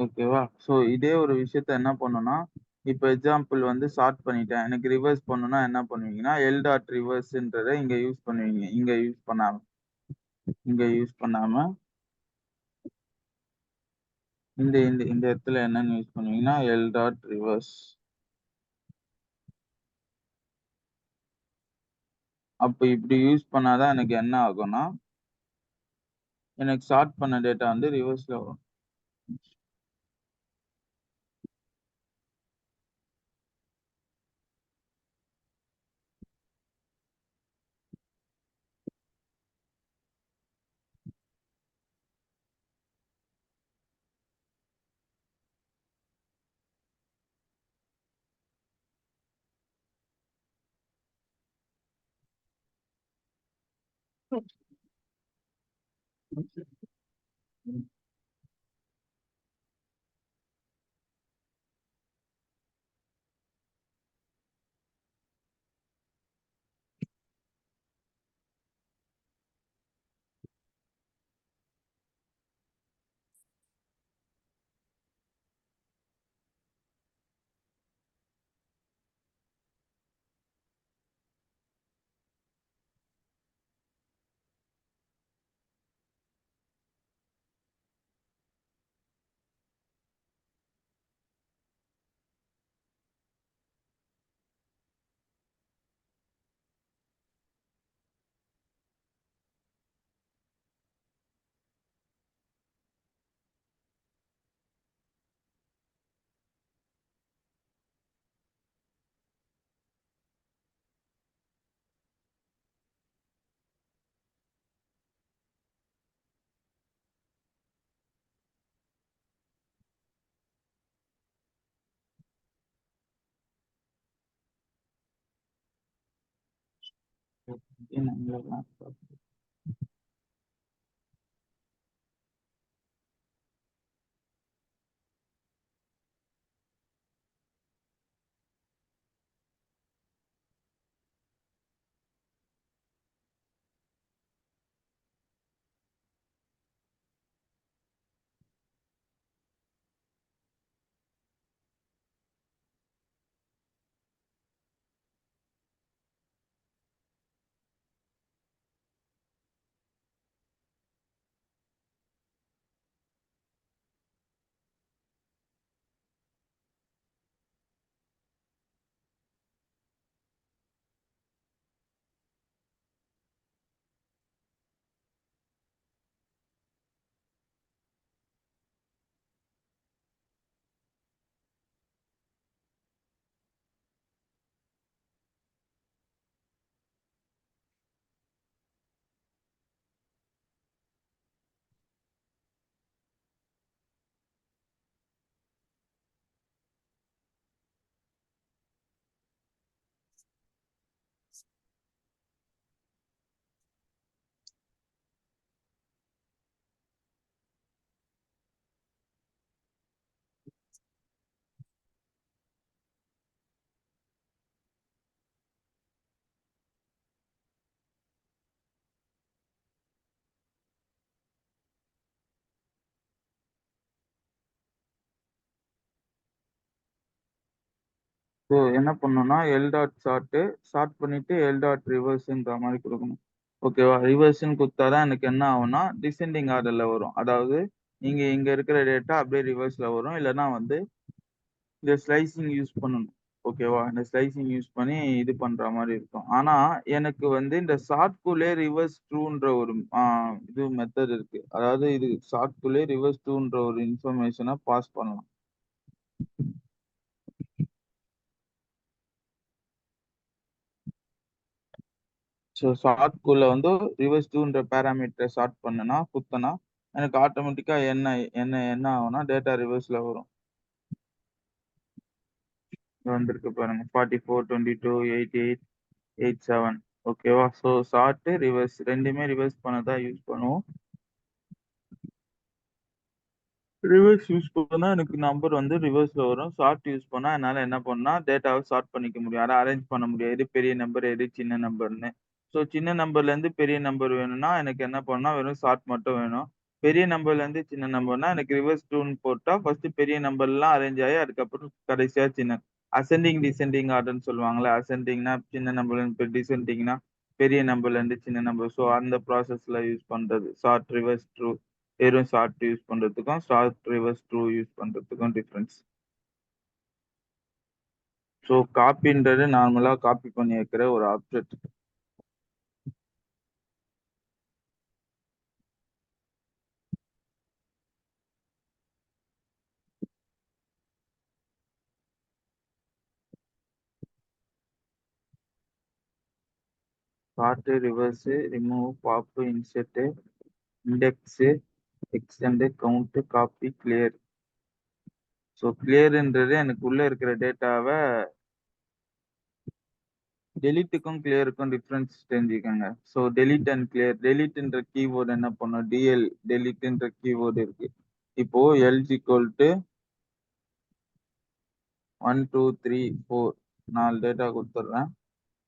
ஓகேவா? ஸோ இதே ஒரு விஷயத்த என்ன பண்ணணும்னா, இப்ப எக்ஸாம்பிள் வந்து சார்ட் பண்ணிட்டேன். எனக்கு ரிவர்ஸ் பண்ணணும்னா என்ன பண்ணுவீங்கன்னா, எல் டாட் ரிவர்ஸ்ன்றத இங்க யூஸ் பண்ணுவீங்க. இங்க யூஸ் பண்ணாம இந்த இந்த இந்த இடத்துல என்னன்னு யூஸ் பண்ணுவீங்கன்னா, எல் டாட் ரிவர்ஸ். அப்ப இப்படி யூஸ் பண்ணா தான் எனக்கு என்ன ஆகும்னா, எனக்கு சார்ட் பண்ண டேட்டா வந்து ரிவர்ஸ்ல வரும். ஸோ என்ன பண்ணணும்னா, எல் டாட் சார்ட் பண்ணிட்டு எல் டாட் ரிவர்ஸ்ன்ற மாரி குடுக்கணும். ஓகேவா? ரிவர்ஸ்ன்னு குடுத்தா தான் எனக்கு என்ன ஆகும்னா, டிசெண்டிங் ஆர்டர்ல வரும். அதாவது இங்க இங்க இருக்கிற டேட்டா அப்படியே ரிவர்ஸ்ல வரும். இல்லன்னா வந்து இந்த ஸ்லைசிங் யூஸ் பண்ணணும். ஓகேவா? இந்த ஸ்லைசிங் யூஸ் பண்ணி இது பண்ற மாரி இருக்கும். ஆனா, எனக்கு வந்து இந்த ஷார்ட்குள்ளே ரிவர்ஸ் ட்ரூன்ற ஒரு இது மெத்தட் இருக்கு. அதாவது இது ஷார்ட்குள்ளே ரிவர்ஸ் ட்ரூன்ற ஒரு இன்ஃபர்மேஷன பாஸ் பண்ணலாம். ஸோ ஷார்ட்குள்ள வந்து ரிவர்ஸ் டூன்ற பாராமீட்டர ஷார்ட் குடுத்தேன்னா, எனக்கு ஆட்டோமேட்டிக்கா என்ன என்ன என்ன ஆகும்னா, டேட்டா ரிவர்ஸ்ல வரும். வந்திருக்கு பாருங்க. 44, 22, 88, 87 ஓகேவா? ஸோ ஷார்ட், ரிவர்ஸ் 2மே ரிவர்ஸ் பண்ண தான் யூஸ் பண்ணுவோம். ரிவர்ஸ் யூஸ் பண்ணா எனக்கு நம்பர் வந்து ரிவர்ஸ்ல வரும். ஷார்ட் யூஸ் பண்ணா என்னால என்ன பண்ணணும்னா, டேட்டாவ ஷார்ட் பண்ணிக்க முடியும். அத அரேஞ்ச் பண்ண முடியும். எது பெரிய நம்பர், எது சின்ன நம்பர்ன்னு. ஸோ சின்ன நம்பர்லேருந்து பெரிய நம்பர் வேணும்னா, எனக்கு என்ன பண்ணணும்னா, வெறும் ஷார்ட் மட்டும் வேணும். பெரிய நம்பர்ல இருந்து சின்ன நம்பர்னா எனக்கு ரிவர்ஸ் டூன்னு போட்டா ஃபர்ஸ்ட் பெரிய நம்பர்லாம் அரேஞ்ச் ஆகி அதுக்கப்புறம் கடைசியா சின்ன அசெண்டிங் டிசெண்டிங் ஆர்டர்னு சொல்லுவாங்கல்ல. அசெண்டிங்னா சின்ன நம்பர்ல இருந்து டிசெண்டிங்னா பெரிய நம்பர்ல இருந்து சின்ன நம்பர். ஸோ அந்த ப்ராசஸ்ல யூஸ் பண்றது ஷார்ட் ரிவர்ஸ் ட்ரூ. வெறும் ஷார்ட் யூஸ் பண்றதுக்கும் ஷார்ட் ரிவர்ஸ் ட்ரூ யூஸ் பண்றதுக்கும் டிஃபரன்ஸ். ஸோ காப்பின்றது நார்மலா காப்பி பண்ணி வைக்கிற ஒரு object. Sort reverse remove pop insert index extend count copy clear. So கிளியர்ன்றது எனக்கு உள்ள இருக்கிற டேட்டாவை டெலிட்டுக்கும் கிளியருக்கும் டிஃபரன்ஸ் தெரிஞ்சுக்கோங்க. So delete and clear. டெலிட்ன்ற கீவேர்டு என்ன பண்ணும்? டிஎல் டெலிட்ன்ற கீவேர்டு இருக்கு. இப்போ எல்ஜி ஈக்குவல் டு 1 2 3 4 4 டேட்டா கொடுத்துட்றேன்.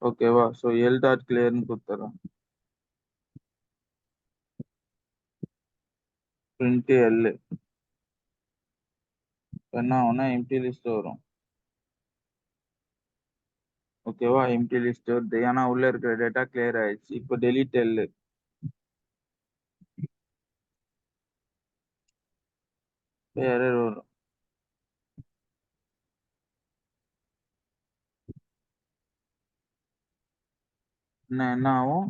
ஓகேவா? ஸோ எல் டாட் கிளியர்னு கொடுத்துட்றேன். பிரிண்ட் எல் என்ன ஆகும்னா எம்டி லிஸ்ட் வரும். ஓகேவா? எம்டி லிஸ்ட் வருது ஏன்னா உள்ள இருக்கிற டேட்டா கிளியர் ஆயிடுச்சு. இப்போ டெலிட் எல் எரர் வரும். என்ன ஆகும்?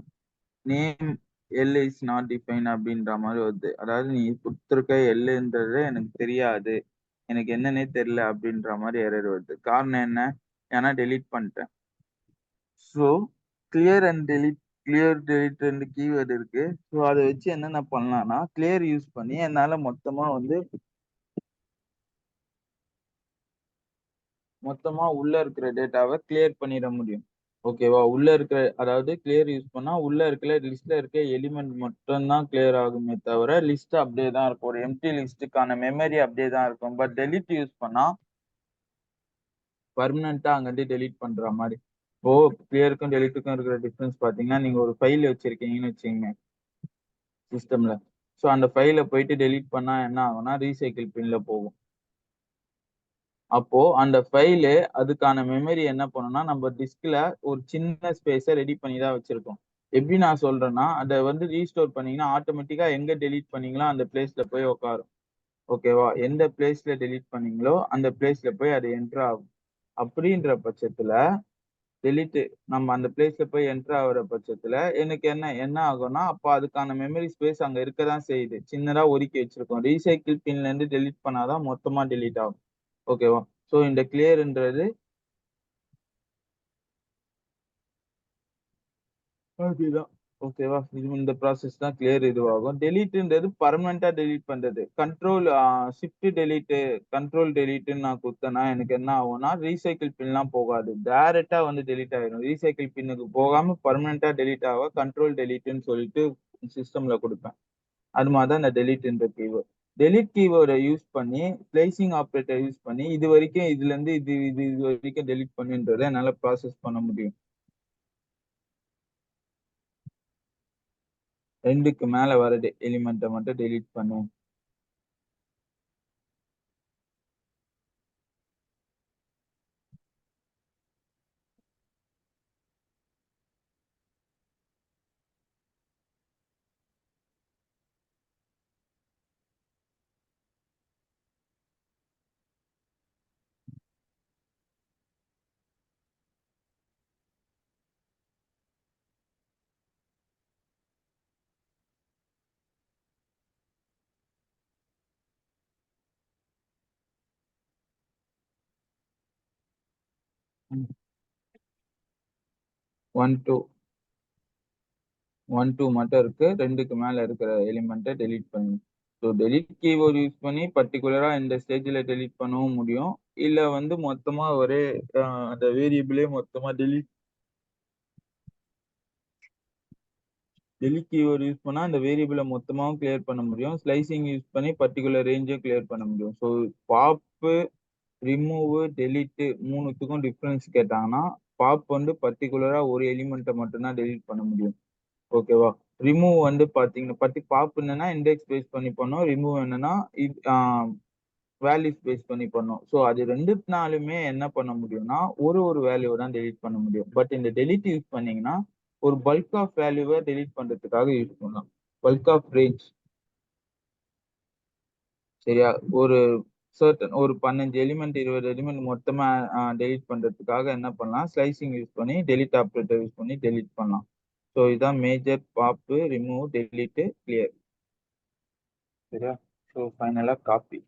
Name L is not define அப்படின்ற மாதிரி வருது. அதாவது நீ கொடுத்துருக்க எல்லுன்றது எனக்கு தெரியாது, எனக்கு என்னன்னே தெரியல அப்படின்ற மாதிரி எரர் வருது. காரணம் என்ன? ஏன்னா டெலீட் பண்ணிட்டேன். So clear and delete clear delete ரெண்டு கீவேர்டு இருக்கு. ஸோ அதை வச்சு என்னென்ன பண்ணலாம்னா கிளியர் யூஸ் பண்ணி என்னால மொத்தமா உள்ள இருக்கிற டேட்டாவை கிளியர் பண்ணிட முடியும். ஓகேவா? உள்ள இருக்கிற அதாவது கிளியர் யூஸ் பண்ணா உள்ள இருக்கிற லிஸ்ட்ல இருக்க எலிமெண்ட் மட்டும் தான் கிளியர் ஆகுமே தவிர லிஸ்ட் அப்படியே தான் இருக்கும். ஒரு எம்டி லிஸ்டுக்கான மெமரி அப்படியே தான் இருக்கும். பட் டெலிட் யூஸ் பண்ணா பர்மனண்டா அங்கிட்டு டெலிட் பண்ற மாதிரி. இப்போ கிளியருக்கும் டெலிட்டுக்கும் இருக்கிற டிஃபரன்ஸ் பாத்தீங்கன்னா, நீங்க ஒரு ஃபைல் வச்சிருக்கீங்கன்னு வச்சுக்கோங்க சிஸ்டம்ல. ஸோ அந்த ஃபைலை போயிட்டு டெலிட் பண்ணா என்ன ஆகும்னா ரீசைக்கிள் பின்ல போகும். அப்போ அந்த ஃபைலு அதுக்கான மெமரி என்ன பண்ணும்னா நம்ம டிஸ்க்ல ஒரு சின்ன ஸ்பேஸை ரெடி பண்ணி தான் வச்சிருக்கோம். எப்படி நான் சொல்றேன்னா அதை வந்து ரீஸ்டோர் பண்ணீங்கன்னா ஆட்டோமேட்டிக்கா எங்க டெலீட் பண்ணீங்களோ அந்த பிளேஸ்ல போய் உட்காரும். ஓகேவா? எந்த பிளேஸ்ல டெலீட் பண்ணீங்களோ அந்த பிளேஸ்ல போய் அது என்டர் ஆகும். அப்படின்ற பட்சத்துல டெலீட் நம்ம அந்த பிளேஸ்ல போய் என்டர் ஆகுற பட்சத்துல எனக்கு என்ன என்ன ஆகும்னா அப்ப அதுக்கான மெமரி ஸ்பேஸ் அங்க இருக்கதான் செய்யுது. சின்னதா ஒதுக்கி வச்சிருக்கோம். ரீசைக்கிள் பின்ல இருந்து டெலீட் பண்ணாதான் மொத்தமா டெலீட் ஆகும். ஓகேவா? சோ இந்த கிளியர்ன்றது அதுதான். ஓகேவா? இது இந்த ப்ராசஸ் தான் கிளியர் இதுவாகும். டெலீட்ன்றது பெர்மனன்ட்டா டெலீட் பண்றது. கண்ட்ரோல் ஷிஃப்ட் டெலீட், கண்ட்ரோல் டெலீட்ன்னு நான் குடுத்தேன்னா எனக்கு என்ன ஆகும்னா ரீசைக்கிள் பின்லாம் போகாது. டைரக்ட்டா வந்து டெலீட் ஆயிரும். ரீசைக்கிள் பின்னுக்கு போகாம பெர்மனன்ட்டா டெலீட் ஆக கண்ட்ரோல் டெலீட்ன்னு சொல்லிட்டு சிஸ்டம்ல குடுப்பேன். அது மாதிரி தான் இந்த டெலீட்ன்ற கீவேர்ட். டெலீட் கீவேர்ட யூஸ் பண்ணி ஸ்லைசிங் ஆப்பரேட்டர் யூஸ் பண்ணி இது வரைக்கும் இதுல இருந்து இது வரைக்கும் டெலீட் பண்ணுன்றத என்னால ப்ராசஸ் பண்ண முடியும். 2க்கு மேல வர எலிமெண்ட்ட மட்டும் டெலீட் பண்ணு. 1 2 1 2 மட்டும் இருக்கு. 2க்கு மேல இருக்கிற எலிமெண்ட்ட டெலீட் பண்ணு. ஸோ டெலீட் கீவேர்ட் யூஸ் பண்ணி பர்ட்டிகுலரா இந்த ஸ்டேஜ்ல டெலீட் பண்ணவும் முடியும். இல்ல வந்து மொத்தமா ஒரே அந்த வேரியபிளே மொத்தமா டெலீட் கீவேர்ட் யூஸ் பண்ணா அந்த வேரியபிள மொத்தமாவும் கிளியர் பண்ண முடியும். ஸ்லைசிங் யூஸ் பண்ணி பர்ட்டிகுலர் ரேஞ்சும் கிளியர் பண்ண முடியும். ஸோ பாப், ரிமூவ், டெலீட் 3த்துக்கும் டிஃபரன்ஸ் கேட்டாங்கன்னா பாப் வந்து பர்ட்டிகுலரா ஒரு எலிமெண்ட்ட மட்டும் தான் டெலீட் பண்ண முடியும். ஓகேவா? ரிமூவ் வந்து பாத்தீங்கன்னா பாப் என்னன்னா இண்டெக்ஸ் பேஸ் பண்ணி பண்ணோம். ரிமூவ் என்னன்னா இது வேல்யூஸ் பேஸ் பண்ணி பண்ணோம். சோ அது 2த்துனாலுமே என்ன பண்ண முடியும்னா, ஒரு வேல்யூவ தான் டெலீட் பண்ண முடியும். பட் இந்த டெலீட் யூஸ் பண்ணீங்கன்னா, ஒரு பல்க் ஆஃப் வேல்யூவ டெலீட் பண்றதுக்காக யூஸ் பண்ணலாம். பல்க் ஆஃப் ரேஞ்ச் சரியா? ஒரு ஒரு 15 எலிமெண்ட், 20 எலிமெண்ட் மொத்தமா டெலீட் பண்றதுக்காக என்ன பண்ணலாம், ஸ்லைசிங் யூஸ் பண்ணி டெலீட் ஆப்பரேட்டர் யூஸ் பண்ணி டெலீட் பண்ணலாம். சோ இதான் major, pop, remove, delete, clear. சரியா? சோ ஃபைனலா காப்பி.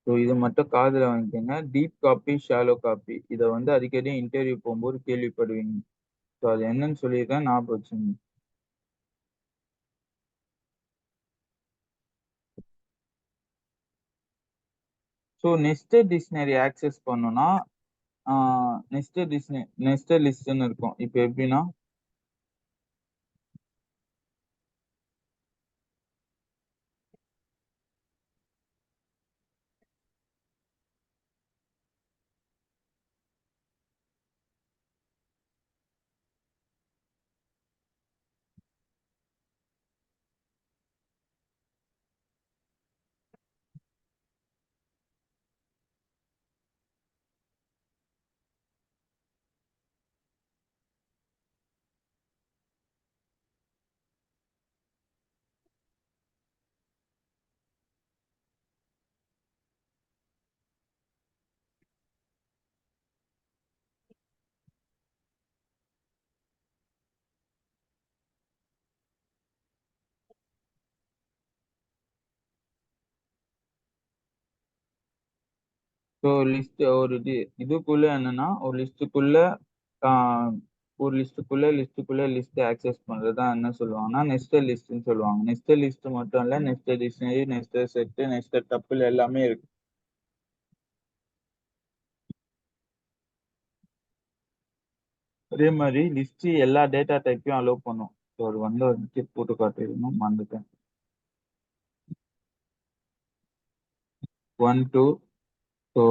ஸோ இது மட்டும் காதுல வாங்கிக்கங்க. Deep copy, shallow copy. இத வந்து அடிக்கடி இன்டர்வியூ போம்போது கேள்விப்படுவீங்க. ஸோ அது என்னன்னு சொல்லியிருக்கேன், ஞாபகம் வச்சுக்கங்க. ஸோ நெஸ்டட் டிக்ஷனரி ஆக்சஸ் பண்ணணும்னா, ஆ நெஸ்டட் லிஸ்ட்ன்னு இருக்கும். இப்ப எப்படின்னா, ஸோ லிஸ்ட் ஒரு இதுக்குள்ள என்னன்னா, ஆ லிஸ்ட்டுக்குள்ள லிஸ்ட் ஆக்சஸ் பண்றது தான் என்ன சொல்லுவாங்கன்னா, நெஸ்டட் லிஸ்ட்ன்னு சொல்லுவாங்க. நெஸ்டட் லிஸ்ட் மட்டும் இல்ல, nested dictionary, nested set, nested tuple எல்லாமே இருக்கு. அதே மாதிரி லிஸ்ட் எல்லா டேட்டா டைப்பையும் அலோவ் பண்ணும். ஸோ அது வந்து ஒரு டிக் போட்டு காட்டிடணும், மறந்துட்டேன். 1, 2, ஸோ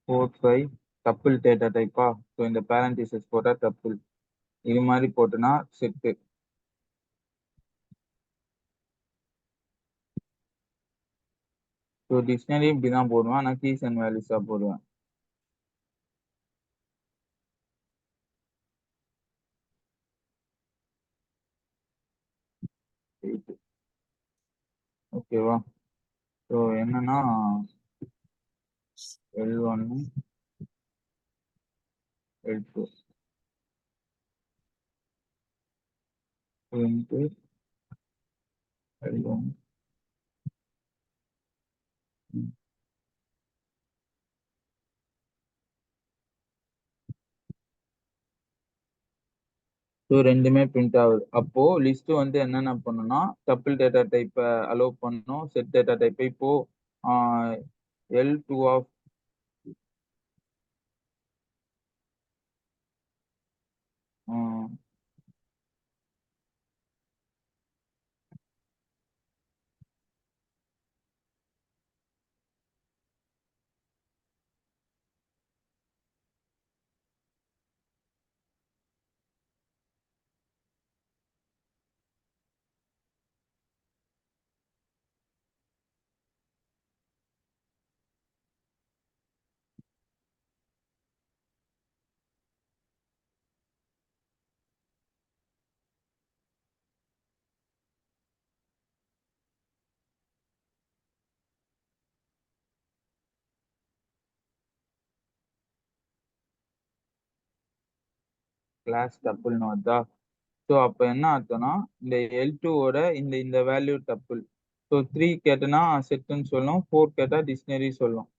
4, 5 டப்பிள் டேட்டா டைப்பா. ஸோ இந்த பேரண்டிசஸ் போட்டா டப்பிள். இது மாதிரி போட்டுனா செட்டு. ஸோ டிக்ஷனரி இப்படி தான் போடுவேன். ஆனால் கீஸ் அண்ட் வேல்யூஸாக போடுவேன். ஓகேவா? ஸோ என்னன்னா L1, L2 into L1. So ரெண்டுமே பிரிண்ட் ஆகுது. அப்போ லிஸ்ட் வந்து என்னென்ன பண்ணும்னா, டப்பிள் டேட்டா டைப்பை அலோவ் பண்ணும், செட் டேட்டா டைப்பை இப்போ L2 ஆஃப் கிளாஸ் டப்பிள்னு வருதா? ஸோ அப்போ என்ன அர்த்தம்னா, இந்த L2ஓட இந்த இந்த வேல்யூ டப்பிள். ஸோ 3 கேட்டனா செட்டுன்னு சொல்லும், 4 கேட்டா டிக்ஷனரி சொல்லும்.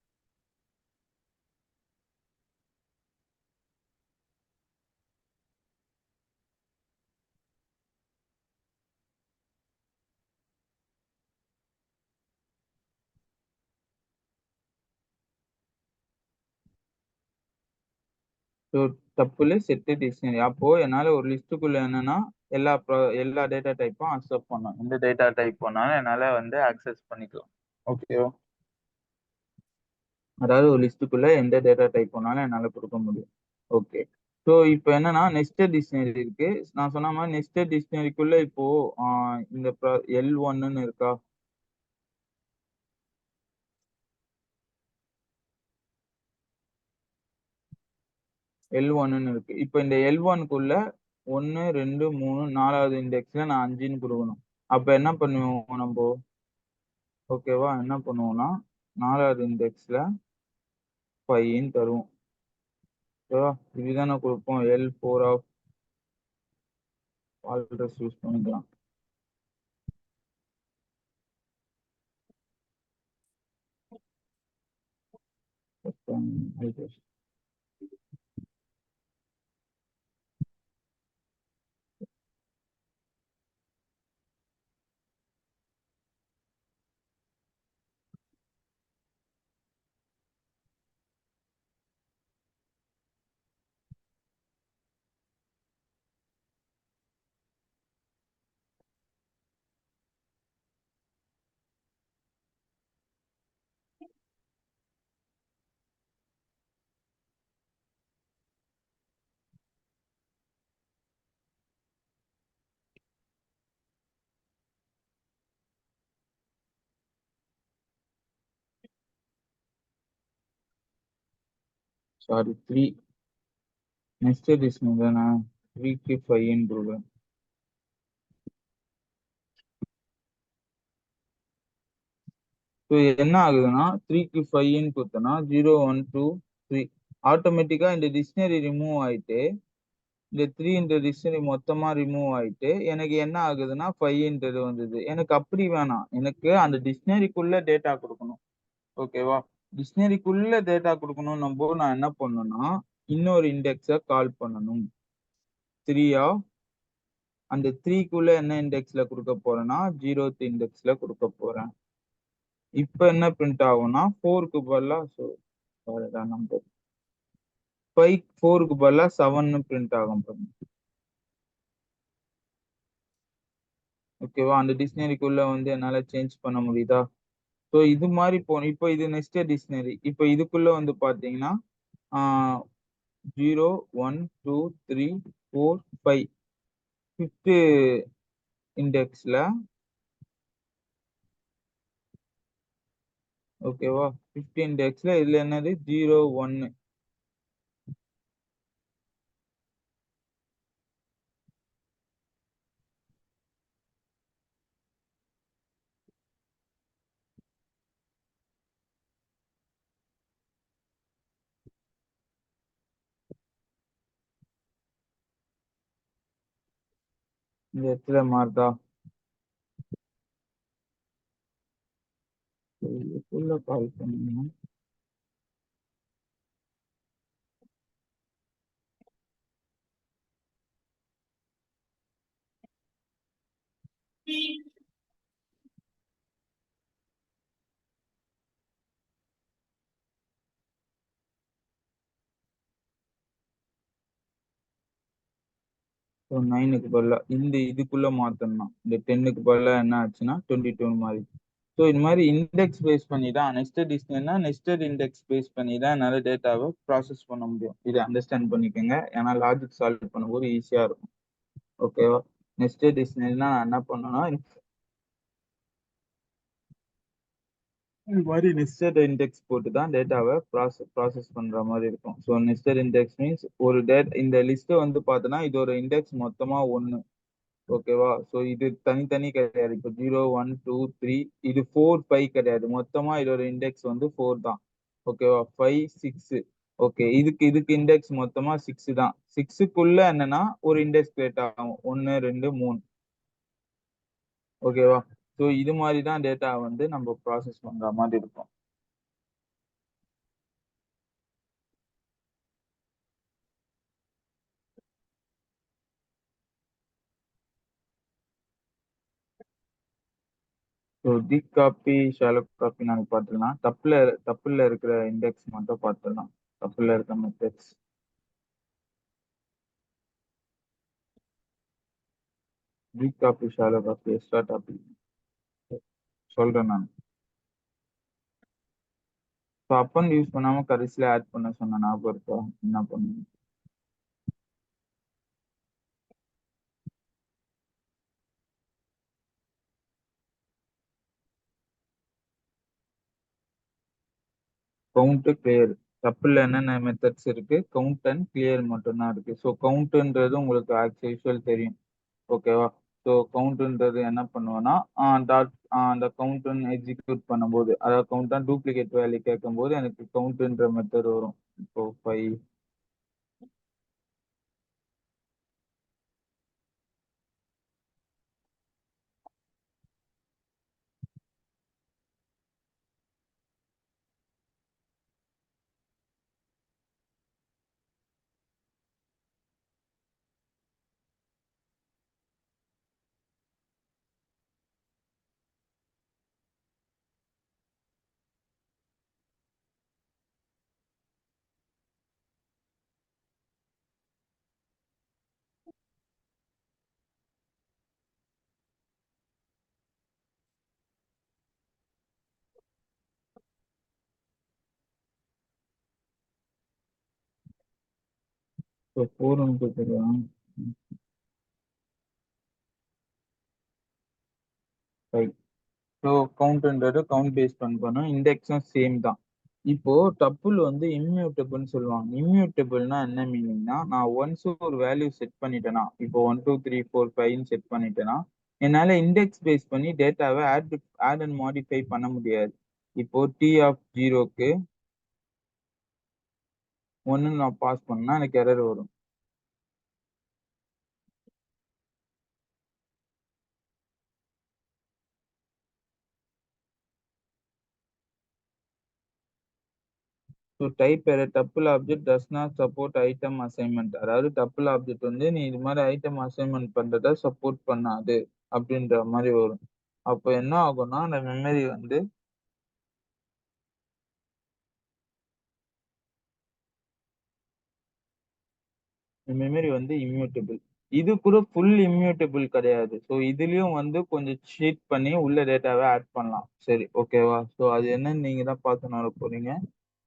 So tuple set dictionary. அப்போ என்னால ஒரு லிஸ்ட்டுக்குள்ள என்னன்னா எல்லா டேட்டா டைப்பும் அக்செப்ட் பண்ணும். எந்த டேட்டா டைப் பண்ணாலும் என்னால வந்து அக்சஸ் பண்ணிக்கலாம். ஓகேவா? அதாவது ஒரு லிஸ்ட்டுக்குள்ள எந்த டேட்டா டைப் பண்ணாலும் என்னால கொடுக்க முடியும். ஓகே. ஸோ இப்போ என்னன்னா நெஸ்டட் டிக்ஷனரி இருக்கு. நான் சொன்ன மாதிரி நெஸ்டட் டிக்ஷனரிக்குள்ள இப்போ இந்த L1ன்னு இருக்கா? L1ன்னு இருக்கு. இப்போ இந்த L1க்குள்ள 1 2 3 4வது இண்டெக்ஸ்ல நான் 5ன்னு கொடுக்கணும். அப்ப என்ன பண்ணுவோம் நம்ம? ஓகேவா? என்ன பண்ணுவோம்னா 4வது இண்டெக்ஸ்ல 5ன்னு தருவோம். ஓகேவா? இதுதானே கொடுப்போம். L4 ஆஃப் ஆல்ட்ரஸ் யூஸ் பண்ணிக்கலாம். சாரி 3 நெஸ்டட் டிக்ஷனரி தானே 3க்கு 5ன்னு கொடுக்குறேன். ஸோ என்ன ஆகுதுன்னா 3க்கு 5ன்னு கொடுத்தனா 0 1 2 3 ஆட்டோமேட்டிக்கா இந்த டிக்ஷனரி ரிமூவ் ஆயிட்டு இந்த 3 இந்த டிக்ஷனரி மொத்தமா ரிமூவ் ஆயிட்டு எனக்கு என்ன ஆகுதுன்னா 5ன்றது வந்தது. எனக்கு அப்படி வேணாம். எனக்கு அந்த டிக்ஷனரிக்குள்ள டேட்டா கொடுக்கணும். ஓகேவா? டிக்ஷனரிக்குள்ள டேட்டா கொடுக்கணும் நம்ம நான் என்ன பண்ணணும்னா இன்னொரு இண்டெக்ஸை கால் பண்ணணும். 3 அந்த 3க்குள்ள என்ன இண்டெக்ஸ்ல கொடுக்க போறேன்னா 0th இண்டெக்ஸ்ல கொடுக்க போறேன். இப்ப என்ன பிரிண்ட் ஆகும்னா 4க்கு பதிலா நம்பர் 4க்கு பதிலா 7ன்னு பிரிண்ட் ஆகும் பாருங்க. ஓகேவா? அந்த டிக்ஷனரிக்குள்ள வந்து என்னால சேஞ்ச் பண்ண முடியுதா? ஸோ இது மாதிரி போகணும். இப்போ இது நெஸ்டட் டிக்ஷனரி. இப்போ இதுக்குள்ள வந்து பாத்தீங்கன்னா 0 1 2 3 4 5 5th இண்டெக்ஸ்ல ஓகேவா? 5th இண்டெக்ஸ்ல இதுல என்னது 0 1 இந்த இடத்துல மாறுதா? இதுக்குள்ள கால் பண்ணீங்கன்னா ஸோ 9க்கு பதிலா இந்த இதுக்குள்ள மாத்தணும். இந்த 10க்கு பதிலா என்ன ஆச்சுன்னா 22 மாறி. ஸோ இது மாதிரி இண்டெக்ஸ் பேஸ் பண்ணி தான் நெஸ்டட் டிக்ஷனரினா நெஸ்டட் இண்டெக்ஸ் பேஸ் பண்ணி தான் என்னால டேட்டாவை ப்ராசஸ் பண்ண முடியும். இதை அண்டர்ஸ்டாண்ட் பண்ணிக்கோங்க. ஏன்னா லாஜிக் சால்வ் பண்ணும்போது ஈஸியா இருக்கும். ஓகேவா? நெஸ்டட் டிக்ஷனரினா நான் என்ன பண்ணணும்னா இது மாதிரி நெஸ்டட் இண்டெக்ஸ் போட்டு தான் டேட்டாவை ப்ராசஸ் பண்ற மாதிரி இருக்கும். ஸோ நெஸ்டட் இண்டெக்ஸ் மீன்ஸ் ஒரு இந்த லிஸ்ட் வந்து பார்த்தோன்னா இது ஒரு இண்டெக்ஸ் மொத்தமா 1. ஓகேவா? ஸோ இது தனித்தனி கிடையாது. இப்போ 0 1 2 3 இது 4 5 கிடையாது. மொத்தமா இதோட இண்டெக்ஸ் வந்து 4 தான். ஓகேவா? 5 6 ஓகே. இதுக்கு இதுக்கு இண்டெக்ஸ் மொத்தமா 6 தான். 6க்குள்ள என்னன்னா ஒரு இண்டெக்ஸ் கிரியேட் ஆகும் 1 2 3. ஓகேவா? ஸோ இது மாதிரி தான் டேட்டா வந்து நம்ம ப்ராசஸ் பண்ற மாதிரி இருக்கும். ஸோ பிக் காப்பி ஷாலோ காப்பி நாங்கள் பார்த்துக்கலாம். தப்புல இருக்கிற இண்டெக்ஸ் மட்டும் பார்த்துடலாம். தப்புல இருக்க மெத்தட்ஸ் பிக் copy shallow copy extra topic சொல்றேன் நான். ஸோ அப்பன் யூஸ் பண்ணாம கடைசியில ஆட் பண்ண சொன்ன ஞாபகம் இருக்கா? என்ன பண்ணுங்க? Count clear. டப்புல என்னென்ன மெத்தட்ஸ் இருக்கு? கவுண்ட் அண்ட் கிளியர் மட்டும்தான் இருக்கு. ஸோ கவுண்ட்ன்றது உங்களுக்கு ஆஸ் யூஷுவல் தெரியும். ஓகேவா? ஸோ கவுண்ட்ன்றது என்ன பண்ணுவேன்னா டாட் அந்த கவுண்ட்னு எக்ஸிக்யூட் பண்ணும்போது, அதாவது கவுண்ட்டா டூப்ளிகேட் வேல்யூ கேட்கும்போது எனக்கு கவுண்ட்ன்ற மெத்தட் வரும். இப்போ 5 ஸோ 4 கொடுத்துருக்கான். 5. ஸோ கவுண்ட்ன்றது கவுண்ட் பேஸ் பண்ணணும். இண்டெக்ஸும் சேம் தான். இப்போ டப்புள் வந்து இம்மியூட்டபிள்னு சொல்லுவாங்க. இம்மியூட்டபிள்னா என்ன மீனிங்னா, நான் ஒன்ஸ் ஒரு வேல்யூ செட் பண்ணிட்டேன்னா, இப்போ 1 2 3 4 5ன்னு செட் பண்ணிட்டேன்னா, என்னால இண்டெக்ஸ் பேஸ் பண்ணி டேட்டாவை ஆட் அண்ட் மாடிஃபை பண்ண முடியாது. இப்போ டி ஆஃப் 0க்கு 1ன்னு நான் பாஸ் பண்ணா எனக்கு எரர் வரும். So type error tuple object does not support item assignment. அதாவது டப்புள் ஆப்ஜெக்ட் வந்து நீ இது மாதிரி ஐட்டம் அசைன்மெண்ட் பண்றத சப்போர்ட் பண்ணாது அப்படின்ற மாதிரி வரும். அப்போ என்ன ஆகும்னா அந்த மெமரி வந்து இம்யூட்டபிள். இது கூட ஃபுல் இம்யூட்டபிள் கிடையாது. ஸோ இதுலயும் வந்து கொஞ்சம் சீட் பண்ணி உள்ள டேட்டாவை ஆட் பண்ணலாம். சரி, ஓகேவா? ஸோ அது என்னன்னு நீங்க தான் பார்த்து வர போறீங்க.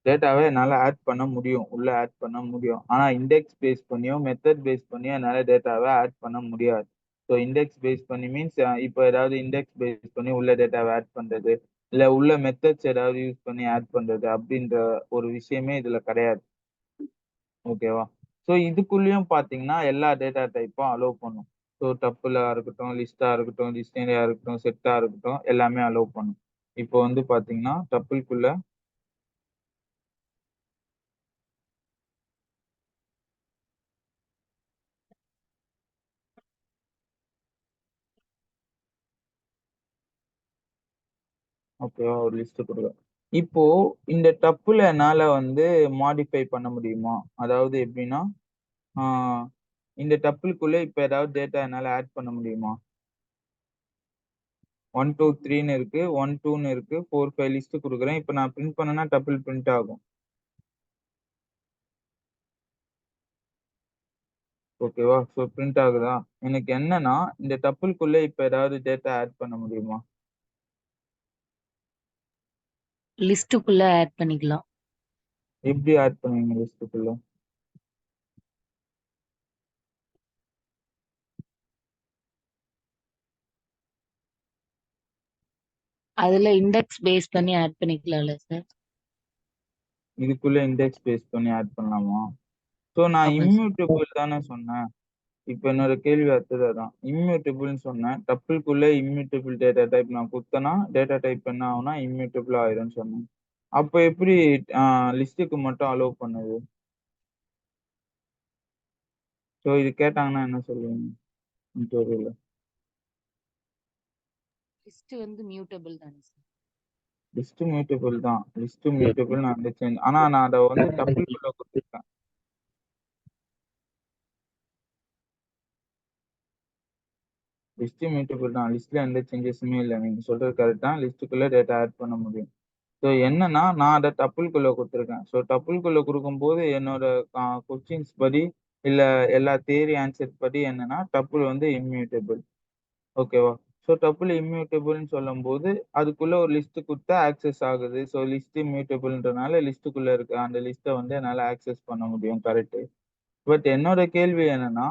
டேட்டாவை என்னால ஆட் பண்ண முடியும். உள்ள ஆட் பண்ண முடியும். ஆனா இண்டெக்ஸ் பேஸ் பண்ணியோ, மெத்தட் பேஸ் பண்ணியோ என்னால டேட்டாவை ஆட் பண்ண முடியாது. ஸோ இண்டெக்ஸ் பேஸ் பண்ணி மீன்ஸ் இப்போ ஏதாவது இண்டெக்ஸ் பேஸ் பண்ணி உள்ள டேட்டாவை ஆட் பண்றது, இல்ல உள்ள மெத்தட்ஸ் ஏதாவது யூஸ் பண்ணி ஆட் பண்றது அப்படின்ற ஒரு விஷயமே இதுல கிடையாது. ஓகேவா? ஸோ இதுக்குள்ளேயும் பார்த்தீங்கன்னா, எல்லா டேட்டா டைப்பும் அலோவ் பண்ணும். ஸோ டப்புலா இருக்கட்டும், லிஸ்ட்டா இருக்கட்டும், டிக்ஷனரியா இருக்கட்டும், செட்டா இருக்கட்டும், எல்லாமே அலோவ் பண்ணும். இப்போ வந்து பார்த்தீங்கன்னா, டப்பிள்குள்ள ஓகேவா? ஒரு லிஸ்ட் குடுக்குறேன். இப்போ இந்த டப்புல என்னால வந்து மாடிஃபை பண்ண முடியுமா? அதாவது எப்படின்னா, ஆ இந்த டப்பிள்குள்ள இப்ப ஏதாவது டேட்டா என்னால ஆட் பண்ண முடியுமா? 1 2 3ன்னு இருக்கு. 1 2ன்னு இருக்கு. 4 5 லிஸ்ட் குடுக்குறேன். இப்ப நான் பிரிண்ட் பண்ணேன்னா டப்பிள் பிரிண்ட் ஆகும். ஓகேவா? ஸோ பிரிண்ட் ஆகுதா? எனக்கு என்னன்னா, இந்த டப்பிள்குள்ள இப்ப ஏதாவது டேட்டா ஆட் பண்ண முடியுமா? லிஸ்ட்டுக்குள்ள ஆட் பண்ணிக்கலாம். எப்படி ஆட் பண்ணுவீங்க லிஸ்ட்டுக்குள்ள? அதுல இண்டெக்ஸ் பேஸ் பண்ணி ஆட் பண்ணிக்கலாம்ல சார்? இதுக்குள்ள இண்டெக்ஸ் பேஸ் பண்ணி ஆட் பண்ணலாமா? ஸோ நான் ஆமா சார். இம்யூட்டபிள் தானே சொன்னேன். இப்ப என்னோட கேள்வி அடுத்தது இம்யூட்டபிள்னு சொன்னேன். டப்பிள்குள்ள இம்யூட்டபிள் டேட்டா டைப் நான் குடுத்தேன்னா, டேட்டா டைப் என்ன ஆகும்னா இம்யூட்டபிள் ஆயிரும்னு சொன்னேன். அப்ப எப்படி லிஸ்ட்டுக்கு மட்டும் அலோவ் பண்ணுது? ஸோ இது கேட்டாங்கன்னா என்ன சொல்லுவீங்க இன்டர்வியூல? லிஸ்ட் வந்து மியூட்டபிள் தானே சார்? லிஸ்ட் மியூட்டபிள் தான். லிஸ்ட் மியூட்டபிள் நான் வந்து சேஞ்ச் ஆனா நான் அத வந்து டப்பிள்குள்ள குடுத்துருக்கேன். லிஸ்ட் மியூட்டபிள் தான். லிஸ்ட்ல எந்த சேஞ்சஸுமே இல்ல. நீங்க சொல்றது கரெக்ட் தான். லிஸ்ட்டுக்குள்ள டேட்டா ஆட் பண்ண முடியும். ஸோ என்னன்னா, நான் அத டப்பிள்குள்ள குடுத்துருக்கேன். ஸோ டப்பிள்குள்ள குடுக்கும்போது என்னோட கொஸ்டின்ஸ் படி, இல்ல எல்லா தியரி ஆன்சர் படி என்னன்னா, டப்பிள் வந்து இம்மியூட்டபிள். ஓகேவா? ஸோ டப்பிள் இம்மியூட்டபிள்ன்னு சொல்லும்போது, அதுக்குள்ள ஒரு லிஸ்ட் குடுத்தா ஆக்சஸ் ஆகுது. ஸோ லிஸ்ட் இம்மியூட்டபிள்ன்றனால லிஸ்ட்டுக்குள்ள இருக்க அந்த லிஸ்ட்ட வந்து என்னால ஆக்சஸ் பண்ண முடியும். கரெக்ட்டு. பட் என்னோட கேள்வி என்னன்னா,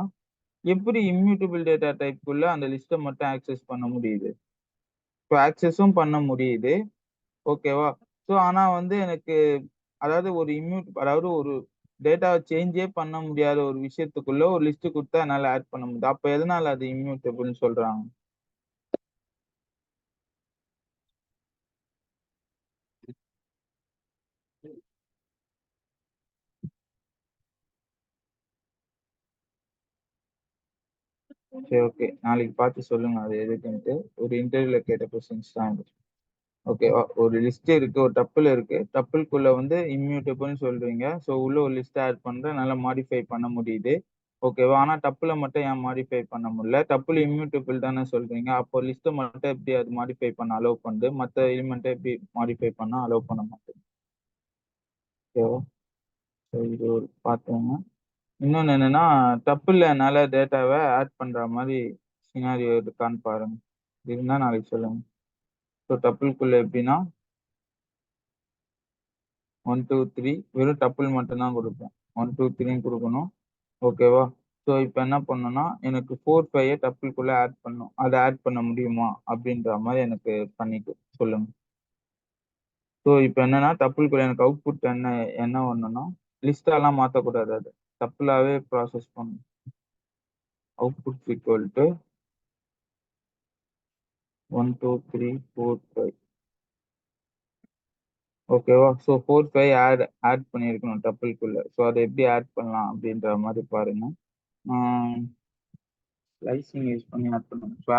எப்படி இம்மியூட்டபிள் டேட்டா டைப்க்குள்ள அந்த லிஸ்ட்ட மட்டும் ஆக்சஸ் பண்ண முடியுது? இப்போ ஆக்சஸும் பண்ண முடியுது. ஓகேவா? ஸோ ஆனா வந்து எனக்கு அதாவது அதாவது ஒரு டேட்டாவை சேஞ்சே பண்ண முடியாத ஒரு விஷயத்துக்குள்ள ஒரு லிஸ்ட் கொடுத்தா என்னால ஆட் பண்ண முடியுது. அப்ப எதனால அது இம்யூட்டபிள்னு சொல்றாங்க? சரி, ஓகே, நாளைக்கு பார்த்து சொல்லுங்க அது எதுக்குன்ட்டு. ஒரு இன்டர்வியூல கேட்ட கொஸ்டின்ஸ் தான் இது. ஓகேவா? ஒரு லிஸ்ட் இருக்கு, ஒரு டப்பிள் இருக்கு. டப்பிள்குள்ள வந்து இம்யூட்டபிள்னு சொல்றீங்க. ஸோ உள்ள ஒரு லிஸ்ட் ஆட் பண்றேன், என்னால மாடிஃபை பண்ண முடியுது. ஓகேவா? ஆனா டப்பிள மட்டும் ஏன் மாடிஃபை பண்ண முடியல? டப்பிள் இம்யூட்டபிள் தானே சொல்றீங்க. அப்போ லிஸ்ட்ட மட்டும் எப்படி அது மாடிஃபை பண்ண அலோவ் பண்ணுது? மத்த எலிமெண்ட்ட எப்படி மாடிஃபை பண்ண அலோவ் பண்ண மாட்டேங்குது? ஓகேவா? ஸோ இது ஒரு பார்த்தோங்க. இன்னொன்னு என்னன்னா, டப்பிள்ல என்னால டேட்டாவ ஆட் பண்ற மாரி சினாரியோ இருக்கான்னு பாருங்க. இருந்தா நாளைக்கு சொல்லுங்க. ஸோ டப்பிள்குள்ள எப்படின்னா 1, 2, 3 வெறும் டப்பிள் மட்டும் தான் குடுப்பேன். 1, 2, 3ன்னு குடுக்கணும். ஓகேவா? ஸோ இப்ப என்ன பண்ணணும்னா, எனக்கு 4, 5 டப்பிள்குள்ள ஆட் பண்ணணும். அத ஆட் பண்ண முடியுமா? அப்படின்ற மாரி எனக்கு பண்ணிட்டு சொல்லுங்க. ஸோ இப்ப என்னன்னா, டப்பிள்குள்ள எனக்கு அவுட்புட் என்ன என்ன வரணும்னா, லிஸ்ட்டாலாம் மாத்தக்கூடாது அத. டப்பிளாவே ப்ராசஸ் பண்ணணும். Output equal to 1, 2, 3, 4, 5. ஓகேவா? ஸோ 4, 5 ஆட் பண்ணியிருக்கணும் டப்பிள்குள்ள. ஸோ அத எப்படி ஆட் பண்ணலாம் அப்படின்ற மாரி பாருங்க. ம். ஸ்லைசிங் யூஸ் பண்ணி ஆட் பண்ணணும். ஸோ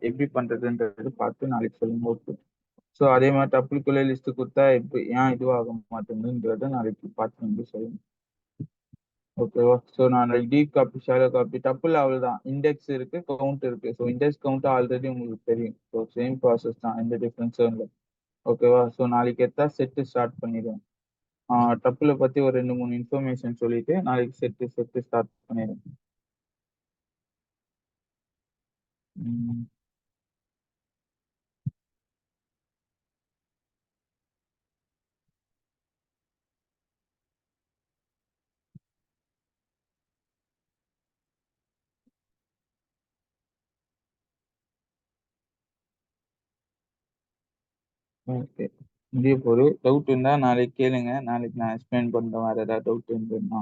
எப்படி பண்றதுன்றது பார்த்து நாளைக்கு சொல்லுங்க. ஓகே. ஸோ அதே மாதிரி டப்பிள்குள்ளே லிஸ்ட் கொடுத்தா எப்படி ஏன் இதுவாக மாட்டேங்குதுன்றத நாளைக்கு பார்த்து வந்து சொல்லுங்க. ஓகேவா? ஸோ நான் deep copy shallow copy tuple அவ்வளவுதான். இண்டெக்ஸ் இருக்கு, கவுண்ட் இருக்கு. ஸோ இண்டெக்ஸ் கவுண்ட் ஆல்ரெடி உங்களுக்கு தெரியும். ஸோ சேம் ப்ராசஸ் தான், எந்த டிஃபரன்ஸும் இல்லை. ஓகேவா? ஸோ நாளைக்கு எத்தா செட்டு ஸ்டார்ட் பண்ணிடுவேன். டப்பிளை பத்தி ஒரு 2, 3 இன்ஃபர்மேஷன் சொல்லிட்டு நாளைக்கு செட்டு ஸ்டார்ட் பண்ணிடுவேன். ம். ஓகே. முடிய போகுது. டவுட் இருந்தா நாளைக்கு கேளுங்க. நாளைக்கு நான் எக்ஸ்பிளைன் பண்றேன். வேற ஏதாவது டவுட் இருந்ததுன்னா.